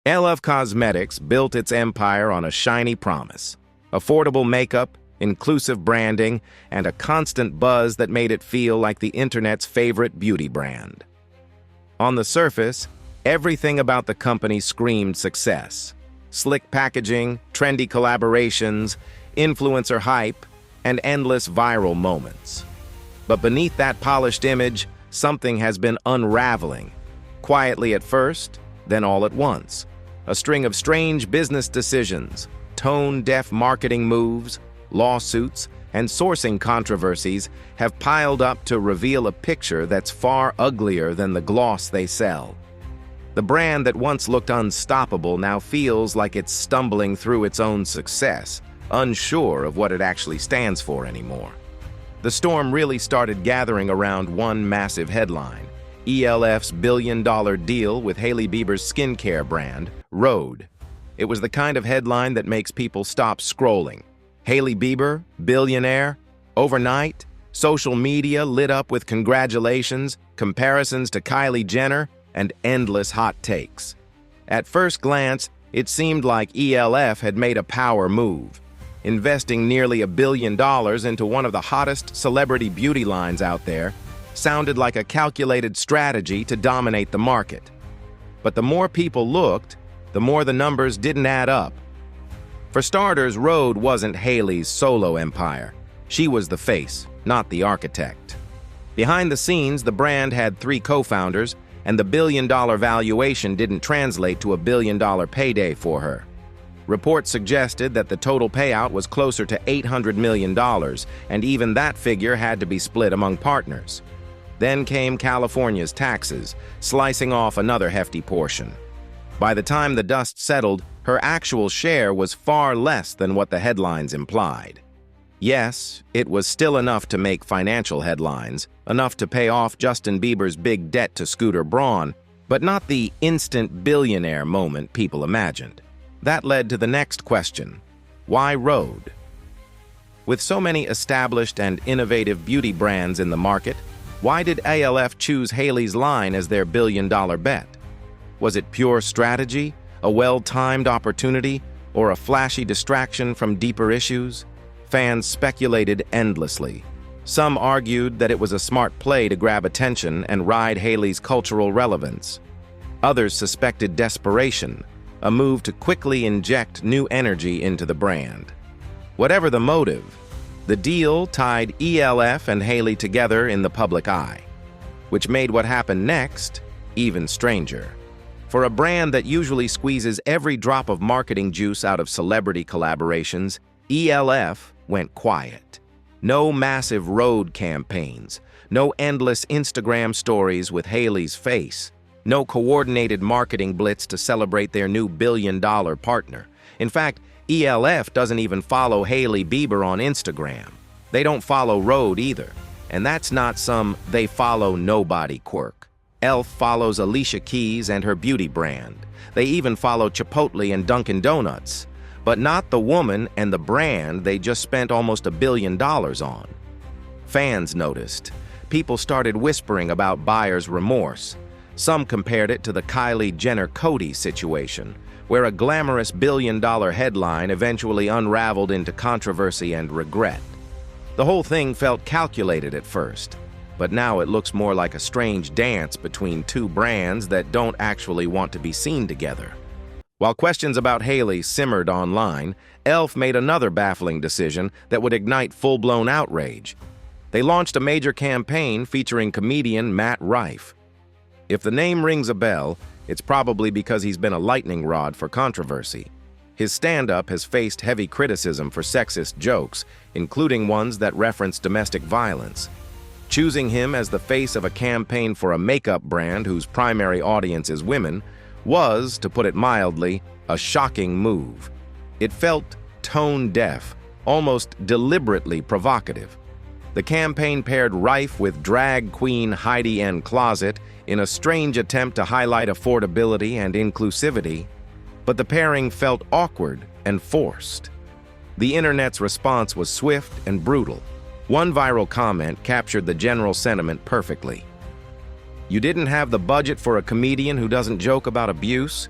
E.L.F. Cosmetics built its empire on a shiny promise: affordable makeup, inclusive branding, and a constant buzz that made it feel like the internet's favorite beauty brand. On the surface, everything about the company screamed success: slick packaging, trendy collaborations, influencer hype, and endless viral moments. But beneath that polished image, something has been unraveling. Quietly at first, then all at once. A string of strange business decisions, tone-deaf marketing moves, lawsuits, and sourcing controversies have piled up to reveal a picture that's far uglier than the gloss they sell. The brand that once looked unstoppable now feels like it's stumbling through its own success, unsure of what it actually stands for anymore. The storm really started gathering around one massive headline: E.L.F's billion-dollar deal with Hailey Bieber's skincare brand, Rhode. It was the kind of headline that makes people stop scrolling. Hailey Bieber, billionaire? Overnight, social media lit up with congratulations, comparisons to Kylie Jenner, and endless hot takes. At first glance, it seemed like E.L.F. had made a power move, investing nearly $1 billion into one of the hottest celebrity beauty lines out there. Sounded like a calculated strategy to dominate the market. But the more people looked, the more the numbers didn't add up. For starters, Rhode wasn't Hailey's solo empire. She was the face, not the architect. Behind the scenes, the brand had 3 co-founders, and the billion-dollar valuation didn't translate to $1 billion payday for her. Reports suggested that the total payout was closer to $800 million, and even that figure had to be split among partners. Then came California's taxes, slicing off another hefty portion. By the time the dust settled, her actual share was far less than what the headlines implied. Yes, it was still enough to make financial headlines, enough to pay off Justin Bieber's big debt to Scooter Braun, but not the instant billionaire moment people imagined. That led to the next question: why Rhode? With so many established and innovative beauty brands in the market, why did E.L.F. choose Hailey's line as their billion-dollar bet? Was it pure strategy, a well-timed opportunity, or a flashy distraction from deeper issues? Fans speculated endlessly. Some argued that it was a smart play to grab attention and ride Hailey's cultural relevance. Others suspected desperation, a move to quickly inject new energy into the brand. Whatever the motive, the deal tied E.L.F. and Hailey together in the public eye, which made what happened next even stranger. For a brand that usually squeezes every drop of marketing juice out of celebrity collaborations, E.L.F. went quiet. No massive Rhode campaigns, no endless Instagram stories with Hailey's face, no coordinated marketing blitz to celebrate their new billion-dollar partner. In fact, E.L.F. doesn't even follow Hailey Bieber on Instagram. They don't follow Rhode either. And that's not some they follow nobody quirk. E.L.F. follows Alicia Keys and her beauty brand. They even follow Chipotle and Dunkin' Donuts. But not the woman and the brand they just spent almost $1 billion on. Fans noticed. People started whispering about buyer's remorse. Some compared it to the Kylie Jenner-Cody situation, where a glamorous billion-dollar headline eventually unraveled into controversy and regret. The whole thing felt calculated at first, but now it looks more like a strange dance between 2 brands that don't actually want to be seen together. While questions about Hailey simmered online, E.L.F. made another baffling decision that would ignite full-blown outrage. They launched a major campaign featuring comedian Matt Rife. If the name rings a bell, it's probably because he's been a lightning rod for controversy. His stand-up has faced heavy criticism for sexist jokes, including ones that reference domestic violence. Choosing him as the face of a campaign for a makeup brand whose primary audience is women was, to put it mildly, a shocking move. It felt tone-deaf, almost deliberately provocative. The campaign paired Rife with drag queen Heidi N. Closet in a strange attempt to highlight affordability and inclusivity, but the pairing felt awkward and forced. The internet's response was swift and brutal. One viral comment captured the general sentiment perfectly. "You didn't have the budget for a comedian who doesn't joke about abuse?"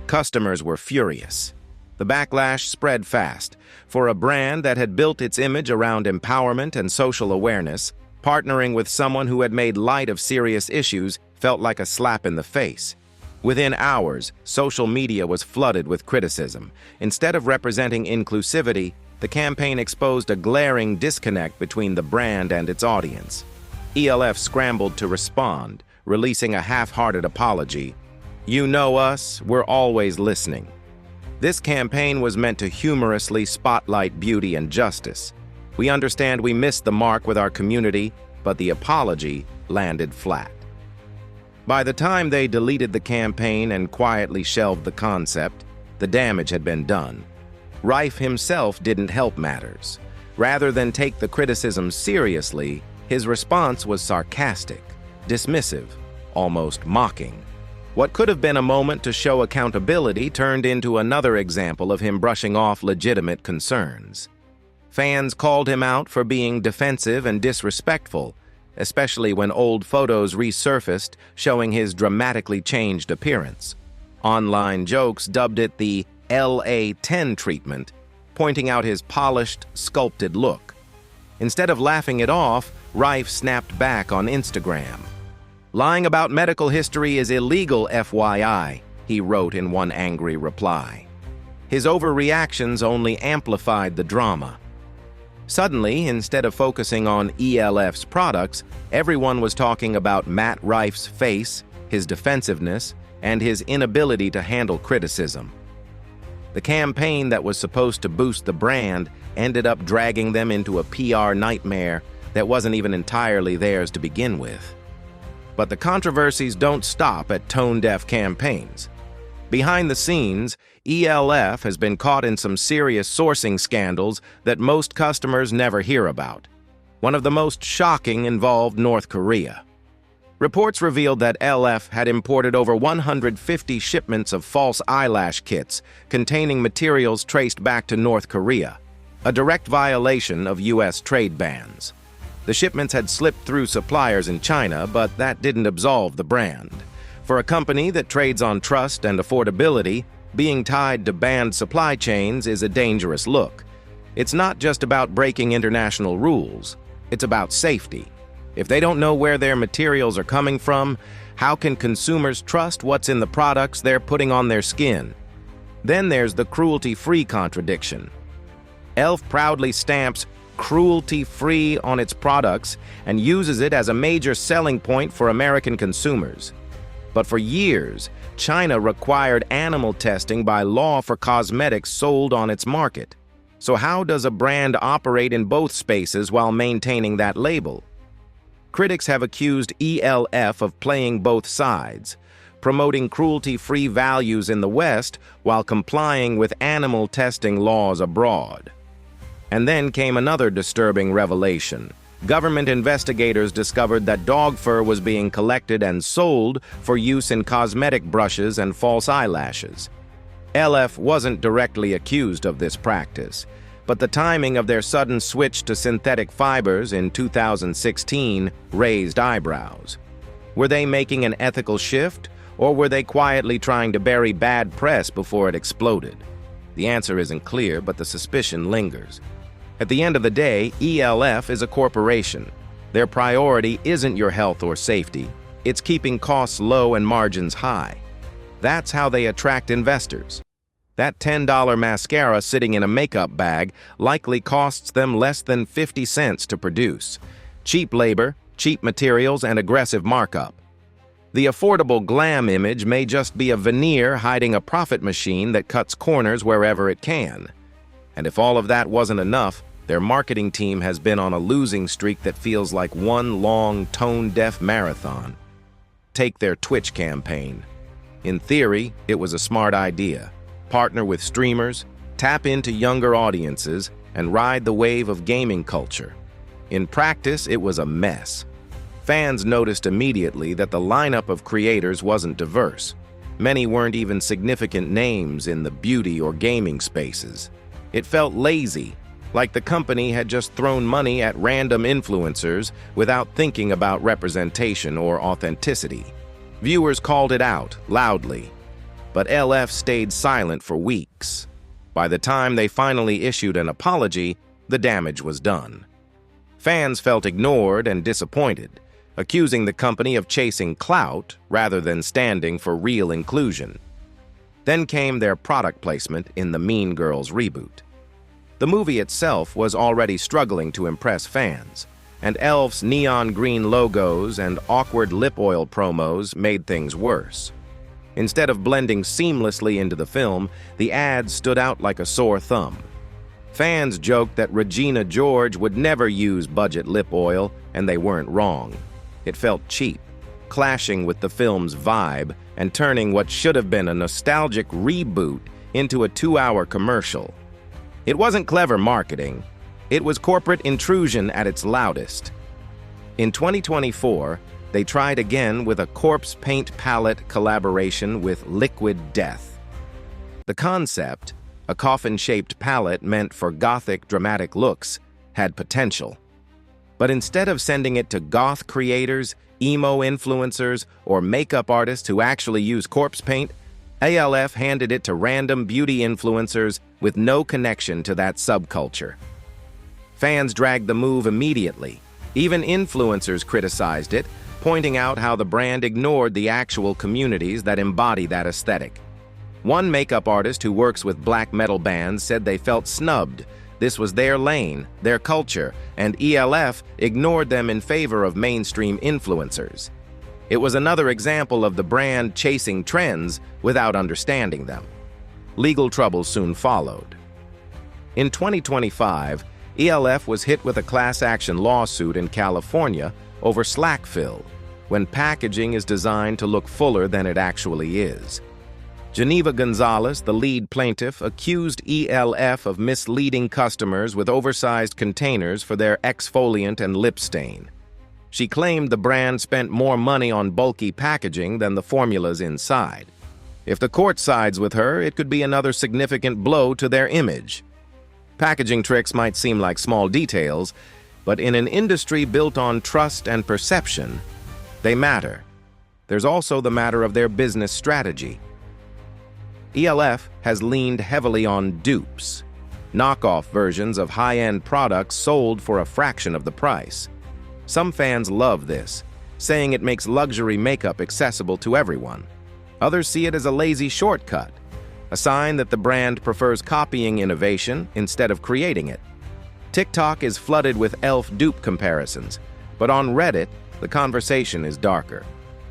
Customers were furious. The backlash spread fast. For a brand that had built its image around empowerment and social awareness, partnering with someone who had made light of serious issues felt like a slap in the face. Within hours, social media was flooded with criticism. Instead of representing inclusivity, the campaign exposed a glaring disconnect between the brand and its audience. E.L.F. scrambled to respond, releasing a half-hearted apology. "You know us, we're always listening." This campaign was meant to humorously spotlight beauty and justice. "We understand we missed the mark with our community, but the apology landed flat." By the time they deleted the campaign and quietly shelved the concept, the damage had been done. Rife himself didn't help matters. Rather than take the criticism seriously, his response was sarcastic, dismissive, almost mocking. What could have been a moment to show accountability turned into another example of him brushing off legitimate concerns. Fans called him out for being defensive and disrespectful, especially when old photos resurfaced showing his dramatically changed appearance. Online jokes dubbed it the LA 10 treatment, pointing out his polished, sculpted look. Instead of laughing it off, Rife snapped back on Instagram. "Lying about medical history is illegal, FYI," he wrote in one angry reply. His overreactions only amplified the drama. Suddenly, instead of focusing on E.L.F.'s products, everyone was talking about Matt Rife's face, his defensiveness, and his inability to handle criticism. The campaign that was supposed to boost the brand ended up dragging them into a PR nightmare that wasn't even entirely theirs to begin with. But the controversies don't stop at tone-deaf campaigns. Behind the scenes, E.L.F. has been caught in some serious sourcing scandals that most customers never hear about. One of the most shocking involved North Korea. Reports revealed that E.L.F. had imported over 150 shipments of false eyelash kits containing materials traced back to North Korea, a direct violation of U.S. trade bans. The shipments had slipped through suppliers in China, but that didn't absolve the brand. For a company that trades on trust and affordability, being tied to banned supply chains is a dangerous look. It's not just about breaking international rules, it's about safety. If they don't know where their materials are coming from, how can consumers trust what's in the products they're putting on their skin? Then there's the cruelty-free contradiction. E.L.F. proudly stamps cruelty-free on its products and uses it as a major selling point for American consumers. But for years, China required animal testing by law for cosmetics sold on its market. So how does a brand operate in both spaces while maintaining that label? Critics have accused E.L.F. of playing both sides, promoting cruelty-free values in the West while complying with animal testing laws abroad. And then came another disturbing revelation. Government investigators discovered that dog fur was being collected and sold for use in cosmetic brushes and false eyelashes. E.L.F. wasn't directly accused of this practice, but the timing of their sudden switch to synthetic fibers in 2016 raised eyebrows. Were they making an ethical shift, or were they quietly trying to bury bad press before it exploded? The answer isn't clear, but the suspicion lingers. At the end of the day, E.L.F. is a corporation. Their priority isn't your health or safety. It's keeping costs low and margins high. That's how they attract investors. That $10 mascara sitting in a makeup bag likely costs them less than 50 cents to produce. Cheap labor, cheap materials, and aggressive markup. The affordable glam image may just be a veneer hiding a profit machine that cuts corners wherever it can. And if all of that wasn't enough, their marketing team has been on a losing streak that feels like one long, tone-deaf marathon. Take their Twitch campaign. In theory, it was a smart idea. Partner with streamers, tap into younger audiences, and ride the wave of gaming culture. In practice, it was a mess. Fans noticed immediately that the lineup of creators wasn't diverse. Many weren't even significant names in the beauty or gaming spaces. It felt lazy, like the company had just thrown money at random influencers without thinking about representation or authenticity. Viewers called it out loudly. but E.L.F. stayed silent for weeks. By the time they finally issued an apology, the damage was done. Fans felt ignored and disappointed, accusing the company of chasing clout rather than standing for real inclusion. Then came their product placement in the Mean Girls reboot. The movie itself was already struggling to impress fans, and E.L.F.'s neon green logos and awkward lip oil promos made things worse. Instead of blending seamlessly into the film, the ads stood out like a sore thumb. Fans joked that Regina George would never use budget lip oil, and they weren't wrong. It felt cheap, clashing with the film's vibe and turning what should have been a nostalgic reboot into a 2-hour commercial. It wasn't clever marketing. It was corporate intrusion at its loudest. In 2024, they tried again with a corpse paint palette collaboration with Liquid Death. The concept, a coffin-shaped palette meant for gothic, dramatic looks, had potential. But instead of sending it to goth creators, emo influencers, or makeup artists who actually use corpse paint, E.L.F. handed it to random beauty influencers with no connection to that subculture. Fans dragged the move immediately. Even influencers criticized it, pointing out how the brand ignored the actual communities that embody that aesthetic. One makeup artist who works with black metal bands said they felt snubbed. This was their lane, their culture, and E.L.F. ignored them in favor of mainstream influencers. It was another example of the brand chasing trends without understanding them. Legal trouble soon followed. In 2025, E.L.F. was hit with a class action lawsuit in California over slack fill, when packaging is designed to look fuller than it actually is. Geneva Gonzalez, the lead plaintiff, accused E.L.F. of misleading customers with oversized containers for their exfoliant and lip stain. She claimed the brand spent more money on bulky packaging than the formulas inside. If the court sides with her, it could be another significant blow to their image. Packaging tricks might seem like small details, but in an industry built on trust and perception, they matter. There's also the matter of their business strategy. E.L.F. has leaned heavily on dupes, knockoff versions of high-end products sold for a fraction of the price. Some fans love this, saying it makes luxury makeup accessible to everyone. Others see it as a lazy shortcut, a sign that the brand prefers copying innovation instead of creating it. TikTok is flooded with E.L.F. dupe comparisons, but on Reddit, the conversation is darker.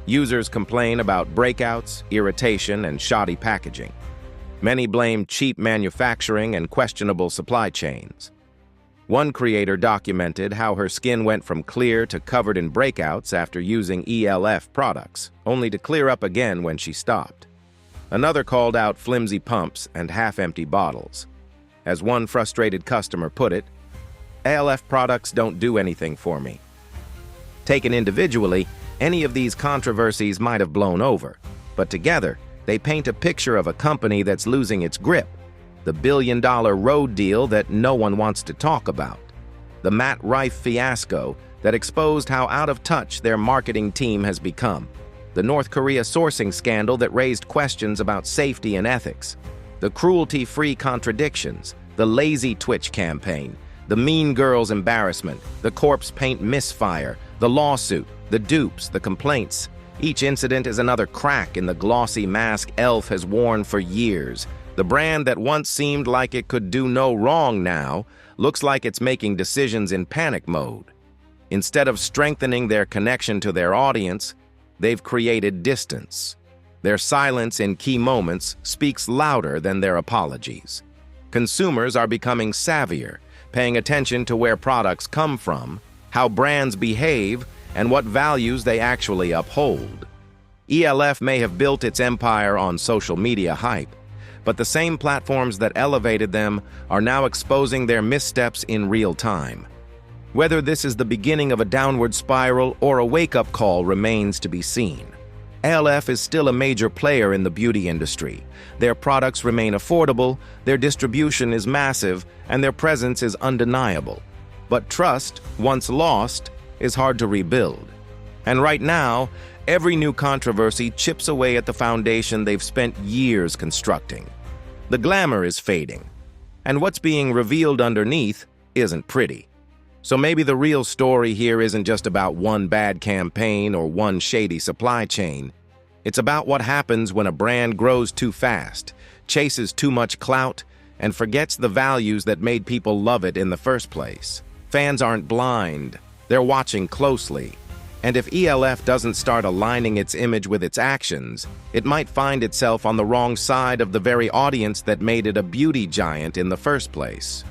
Users complain about breakouts, irritation, and shoddy packaging. Many blame cheap manufacturing and questionable supply chains. One creator documented how her skin went from clear to covered in breakouts after using E.L.F. products, only to clear up again when she stopped. Another called out flimsy pumps and half-empty bottles. As one frustrated customer put it, E.L.F. products don't do anything for me. Taken individually, any of these controversies might have blown over, but together, they paint a picture of a company that's losing its grip, the billion-dollar road deal that no one wants to talk about, the Matt Rife fiasco that exposed how out of touch their marketing team has become, the North Korea sourcing scandal that raised questions about safety and ethics, the cruelty-free contradictions, the lazy Twitch campaign, the Mean Girls embarrassment, the corpse paint misfire, the lawsuit, the dupes, the complaints. Each incident is another crack in the glossy mask E.L.F. has worn for years. The brand that once seemed like it could do no wrong now looks like it's making decisions in panic mode. Instead of strengthening their connection to their audience, they've created distance. Their silence in key moments speaks louder than their apologies. Consumers are becoming savvier, paying attention to where products come from, how brands behave, and what values they actually uphold. E.L.F. may have built its empire on social media hype, but the same platforms that elevated them are now exposing their missteps in real time. Whether this is the beginning of a downward spiral or a wake-up call remains to be seen. E.L.F. is still a major player in the beauty industry. Their products remain affordable, their distribution is massive, and their presence is undeniable. But trust, once lost, is hard to rebuild. And right now, every new controversy chips away at the foundation they've spent years constructing. The glamour is fading, and what's being revealed underneath isn't pretty. So maybe the real story here isn't just about one bad campaign or one shady supply chain. It's about what happens when a brand grows too fast, chases too much clout, and forgets the values that made people love it in the first place. Fans aren't blind, they're watching closely. And if E.L.F. doesn't start aligning its image with its actions, it might find itself on the wrong side of the very audience that made it a beauty giant in the first place.